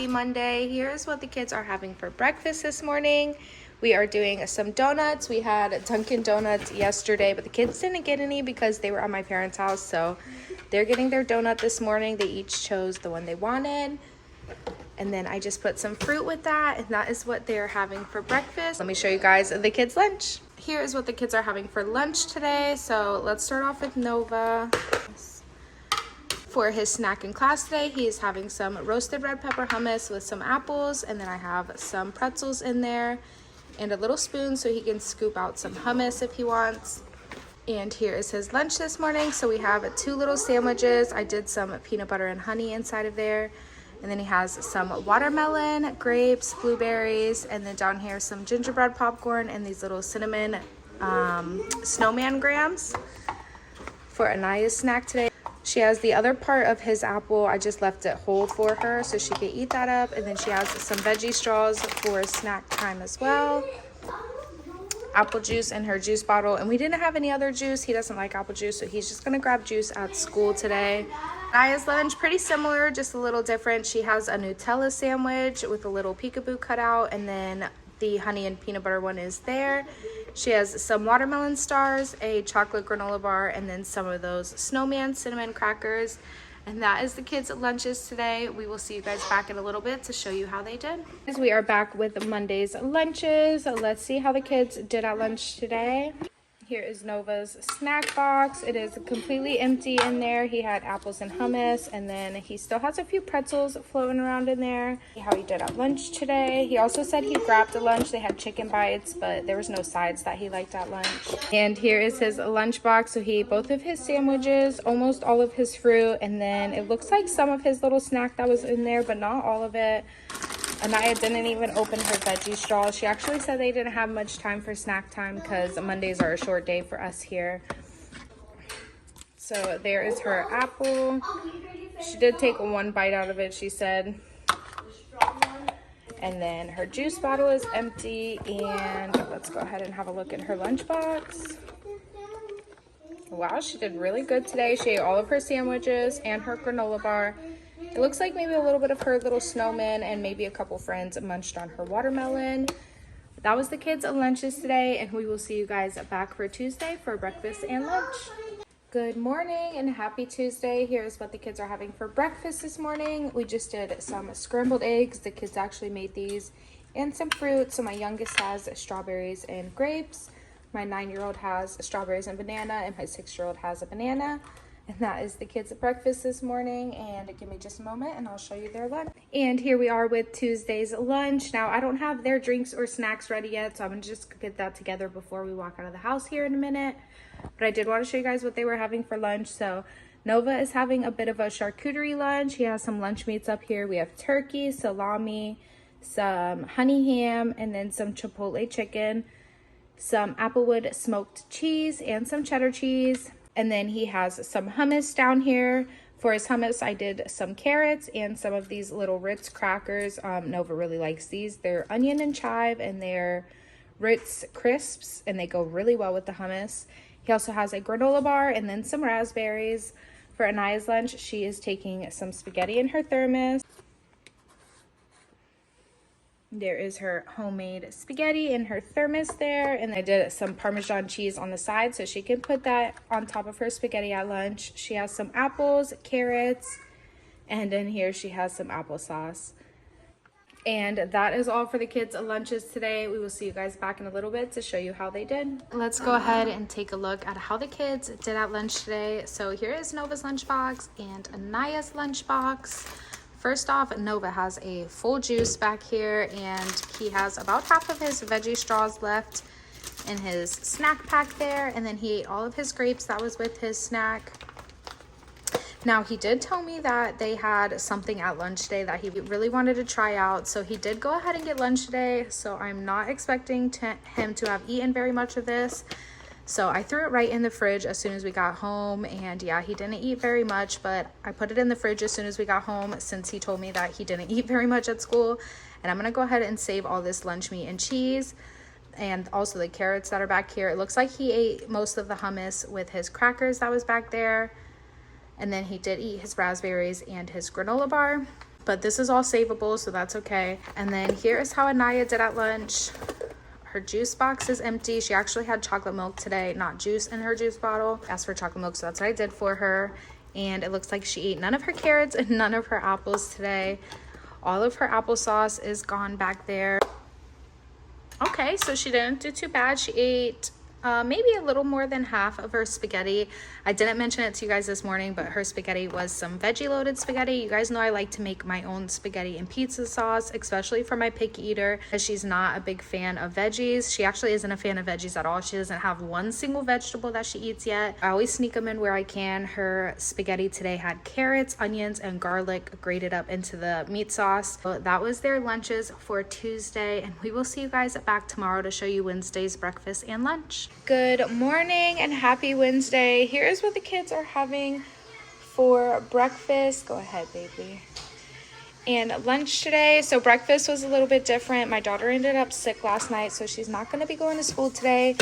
happy Monday. Here's what the kids are having for breakfast this morning. We are doing some donuts. We had Dunkin' Donuts yesterday, but the kids didn't get any because they were at my parents' house, so they're getting their donut this morning. They each chose the one they wanted. And then I just put some fruit with that, and that is what they're having for breakfast. Let me show you guys the kids' lunch. Here is what the kids are having for lunch today. So let's start off with Nova. For his snack in class today, he is having some roasted red pepper hummus with some apples, and then I have some pretzels in there and a little spoon so he can scoop out some hummus if he wants. And here is his lunch this morning. So we have 2 little sandwiches. I did some peanut butter and honey inside of there. And then he has some watermelon, grapes, blueberries, and then down here some gingerbread popcorn and these little cinnamon snowman grams for Anaya's snack today. She has the other part of his apple. I just left it whole for her so she could eat that up. And then she has some veggie straws for snack time as well. Apple juice in her juice bottle. And we didn't have any other juice. He doesn't like apple juice, so he's just going to grab juice at school today. Naya's lunch, pretty similar, just a little different. She has a Nutella sandwich with a little peekaboo cutout, and then the honey and peanut butter one is there. She has some watermelon stars, a chocolate granola bar, and then some of those snowman cinnamon crackers. And that is the kids' lunches today. We will see you guys back in a little bit to show you how they did. As we are back with Monday's lunches, let's see how the kids did at lunch today. Here is Nova's snack box. It is completely empty in there. He had apples and hummus, and then he still has a few pretzels floating around in there. How he did at lunch today. He also said he grabbed a lunch. They had chicken bites, but there was no sides that he liked at lunch. And here is his lunch box. So he ate both of his sandwiches, almost all of his fruit, and then it looks like some of his little snack that was in there, but not all of it. Anaya didn't even open her veggie straws. She actually said they didn't have much time for snack time because Mondays are a short day for us here. So there is her apple. She did take 1 bite out of it, she said. And then her juice bottle is empty. And let's go ahead and have a look at her lunchbox. Wow, she did really good today. She ate all of her sandwiches and her granola bar. It looks like maybe a little bit of her little snowman and maybe a couple friends munched on her watermelon. That was the kids' lunches today, and we will see you guys back for Tuesday for breakfast and lunch. Good morning and happy Tuesday. Here's what the kids are having for breakfast this morning. We just did some scrambled eggs. The kids actually made these, and some fruit. So my youngest has strawberries and grapes. My 9-year-old has strawberries and banana, and my 6-year-old has a banana. And that is the kids' breakfast this morning. And give me just a moment and I'll show you their lunch. And here we are with Tuesday's lunch. Now, I don't have their drinks or snacks ready yet, so I'm going to just get that together before we walk out of the house here in a minute. But I did want to show you guys what they were having for lunch. So Nova is having a bit of a charcuterie lunch. He has some lunch meats up here. We have turkey, salami, some honey ham, and then some chipotle chicken, some applewood smoked cheese, and some cheddar cheese. And then he has some hummus down here. For his hummus, I did some carrots and some of these little Ritz crackers. Nova really likes these. They're onion and chive, and they're Ritz crisps, and they go really well with the hummus. He also has a granola bar and then some raspberries. For Anaya's lunch, she is taking some spaghetti in her thermos. There is her homemade spaghetti in her thermos there. And I did some Parmesan cheese on the side so she can put that on top of her spaghetti at lunch. She has some apples, carrots, and in here she has some applesauce. And that is all for the kids' lunches today. We will see you guys back in a little bit to show you how they did. Let's go ahead and take a look at how the kids did at lunch today. So here is Nova's lunchbox and Anaya's lunchbox. First off, Nova has a full juice back here, and he has about half of his veggie straws left in his snack pack there. And then he ate all of his grapes that was with his snack. Now, he did tell me that they had something at lunch today that he really wanted to try out. So he did go ahead and get lunch today. So I'm not expecting him to have eaten very much of this. So I threw it right in the fridge as soon as we got home. And yeah, he didn't eat very much, but I put it in the fridge as soon as we got home since he told me that he didn't eat very much at school. And I'm going to go ahead and save all this lunch meat and cheese and also the carrots that are back here. It looks like he ate most of the hummus with his crackers that was back there. And then he did eat his raspberries and his granola bar. but this is all savable, so that's okay. And then here is how Anaya did at lunch. Her juice box is empty. She actually had chocolate milk today, not juice in her juice bottle. Asked for chocolate milk, so that's what I did for her. And it looks like she ate none of her carrots and none of her apples today. All of her applesauce is gone back there. Okay, so she didn't do too bad. She ate maybe a little more than half of her spaghetti. I didn't mention it to you guys this morning, but her spaghetti was some veggie loaded spaghetti. You guys know I like to make my own spaghetti and pizza sauce, especially for my picky eater, because she's not a big fan of veggies. She actually isn't a fan of veggies at all. She doesn't have one single vegetable that she eats yet. I always sneak them in where I can. Her spaghetti today had carrots, onions, and garlic grated up into the meat sauce. So that was their lunches for Tuesday, and we will see you guys back tomorrow to show you Wednesday's breakfast and lunch. Good morning and happy Wednesday. Here's what the kids are having for breakfast. Go ahead, baby. And lunch today. So breakfast was a little bit different. My daughter ended up sick last night, so she's not going to be going to school today.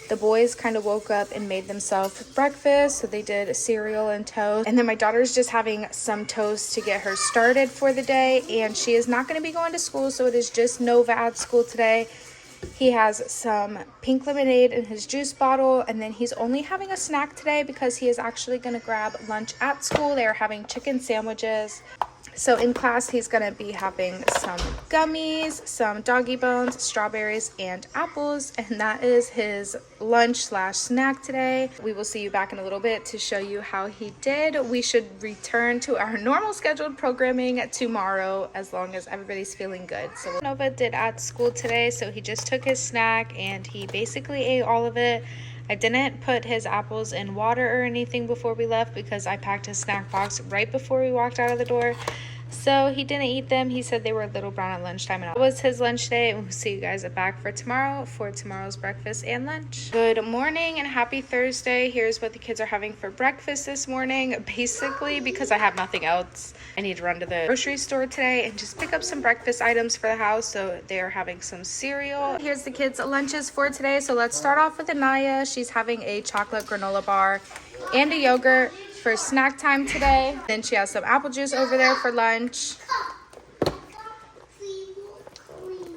The boys kind of woke up and made themselves breakfast, so they did cereal and toast. And then my daughter's just having some toast to get her started for the day, and she is not going to be going to school, so it is just Nova at school today. He has some pink lemonade in his juice bottle, and then he's only having a snack today because he is actually going to grab lunch at school. They are having chicken sandwiches. So in class, he's going to be having some gummies, some doggy bones, strawberries, and apples. And that is his lunch/snack today. We will see you back in a little bit to show you how he did. We should return to our normal scheduled programming tomorrow as long as everybody's feeling good. So Nova did at school today. So he just took his snack and he basically ate all of it. I didn't put his apples in water or anything before we left because I packed his snack box right before we walked out of the door. So he didn't eat them. He said they were a little brown at lunchtime, and that was his lunch day. And we'll see you guys back for tomorrow's breakfast and lunch. Good morning and happy Thursday. Here's what the kids are having for breakfast this morning. Basically, because I have nothing else, I need to run to the grocery store today and just pick up some breakfast items for the house. So they are having some cereal. Here's the kids' lunches for today. So let's start off with Anaya. She's having a chocolate granola bar and a yogurt for snack time today. Then she has some apple juice over there for lunch.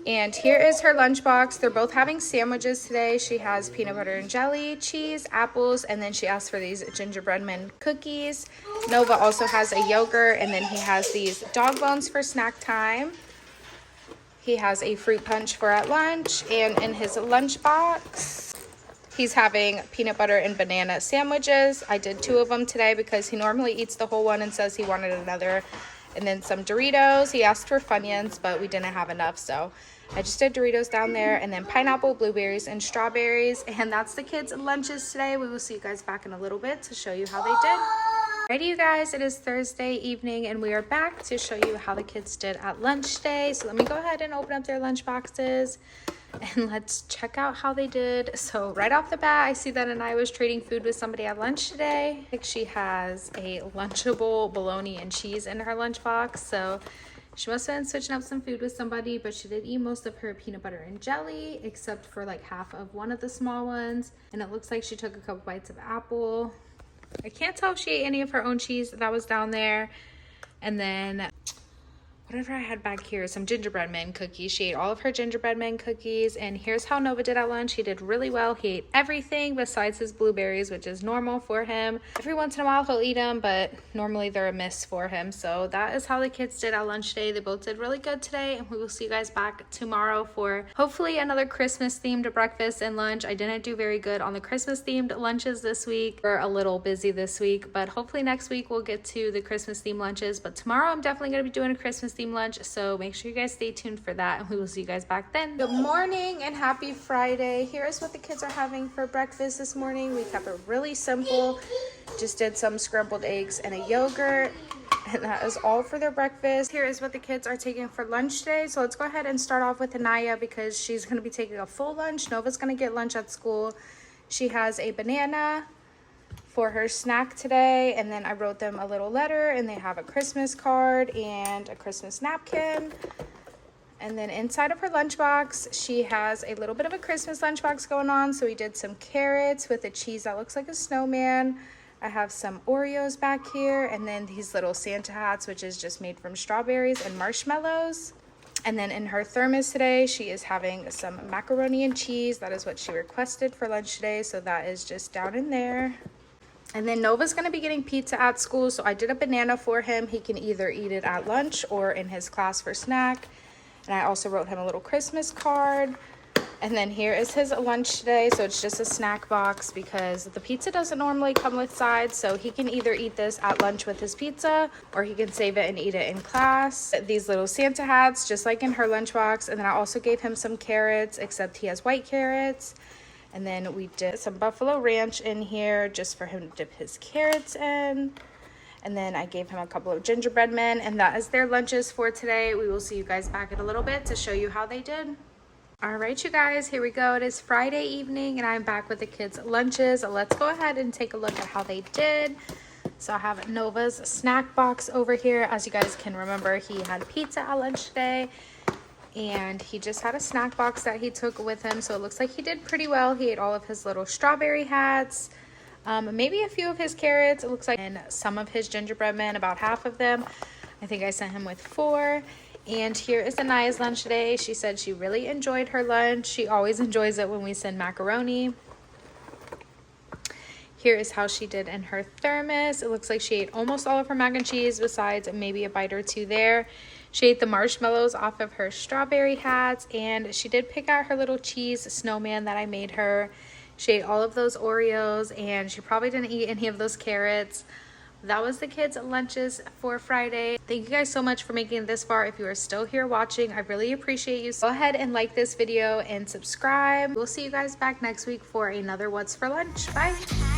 And here is her lunchbox. They're both having sandwiches today. She has peanut butter and jelly, cheese, apples, and then she asked for these gingerbread man cookies. Nova also has a yogurt, and then he has these dog bones for snack time. He has a fruit punch for at lunch, and in his lunchbox, he's having peanut butter and banana sandwiches. I did 2 of them today because he normally eats the whole one and says he wanted another. And then some Doritos. He asked for Funyuns, but we didn't have enough, so I just did Doritos down there. And then pineapple, blueberries, and strawberries. And that's the kids' lunches today. We will see you guys back in a little bit to show you how they did. Alrighty, you guys, it is Thursday evening, and we are back to show you how the kids did at lunch today. So let me go ahead and open up their lunch boxes. And let's check out how they did. So right off the bat, I see that Anaya was trading food with somebody at lunch today. I think she has a Lunchable bologna and cheese in her lunchbox. So she must have been switching up some food with somebody, but she did eat most of her peanut butter and jelly, except for like half of one of the small ones. And it looks like she took a couple bites of apple. I can't tell if she ate any of her own cheese that was down there. And then whatever I had back here, some gingerbread man cookies. She ate all of her gingerbread man cookies. And here's how Nova did at lunch. He did really well. He ate everything besides his blueberries, which is normal for him. Every once in a while he'll eat them, but normally they're a miss for him. So that is how the kids did at lunch today. They both did really good today, and we will see you guys back tomorrow for hopefully another Christmas themed breakfast and lunch. I didn't do very good on the Christmas themed lunches this week. We're a little busy this week, but hopefully next week we'll get to the Christmas themed lunches. But tomorrow I'm definitely going to be doing a Christmas themed lunch, so make sure you guys stay tuned for that, and we will see you guys back then. Good morning and happy Friday. Here is what the kids are having for breakfast this morning. We kept it really simple. Just did some scrambled eggs and a yogurt, and that is all for their breakfast. Here is what the kids are taking for lunch today. So let's go ahead and start off with Anaya because she's going to be taking a full lunch. Nova's going to get lunch at school. She has a banana for her snack today, and then I wrote them a little letter, and they have a Christmas card and a Christmas napkin. And then inside of her lunchbox, she has a little bit of a Christmas lunchbox going on. So we did some carrots with a cheese that looks like a snowman, I have some Oreos back here, and then these little Santa hats, which is just made from strawberries and marshmallows. And then in her thermos today, she is having some macaroni and cheese. That is what she requested for lunch today, so that is just down in there. And then Nova's going to be getting pizza at school, so I did a banana for him. He can either eat it at lunch or in his class for snack. And I also wrote him a little Christmas card. And then here is his lunch today. So it's just a snack box because the pizza doesn't normally come with sides. So he can either eat this at lunch with his pizza or he can save it and eat it in class. These little Santa hats, just like in her lunchbox. And then I also gave him some carrots, except he has white carrots. And then we did some buffalo ranch in here just for him to dip his carrots in. And then I gave him a couple of gingerbread men. And that is their lunches for today. We will see you guys back in a little bit to show you how they did. All right, you guys, here we go. It is Friday evening and I'm back with the kids' lunches. Let's go ahead and take a look at how they did. So I have Nova's snack box over here. As you guys can remember, he had pizza at lunch today and he just had a snack box that he took with him. So it looks like he did pretty well. He ate all of his little strawberry hats, maybe a few of his carrots. It looks like, and some of his gingerbread men, about half of them. I think I sent him with 4. And here is Anaya's lunch today. She said she really enjoyed her lunch. She always enjoys it when we send macaroni. Here is how she did in her thermos. It looks like she ate almost all of her mac and cheese besides maybe a bite or 2 there. She ate the marshmallows off of her strawberry hats, and she did pick out her little cheese snowman that I made her. She ate all of those Oreos, and she probably didn't eat any of those carrots. That was the kids' lunches for Friday. Thank you guys so much for making it this far. If you are still here watching, I really appreciate you. Go ahead and like this video and subscribe. We'll see you guys back next week for another What's for Lunch. Bye.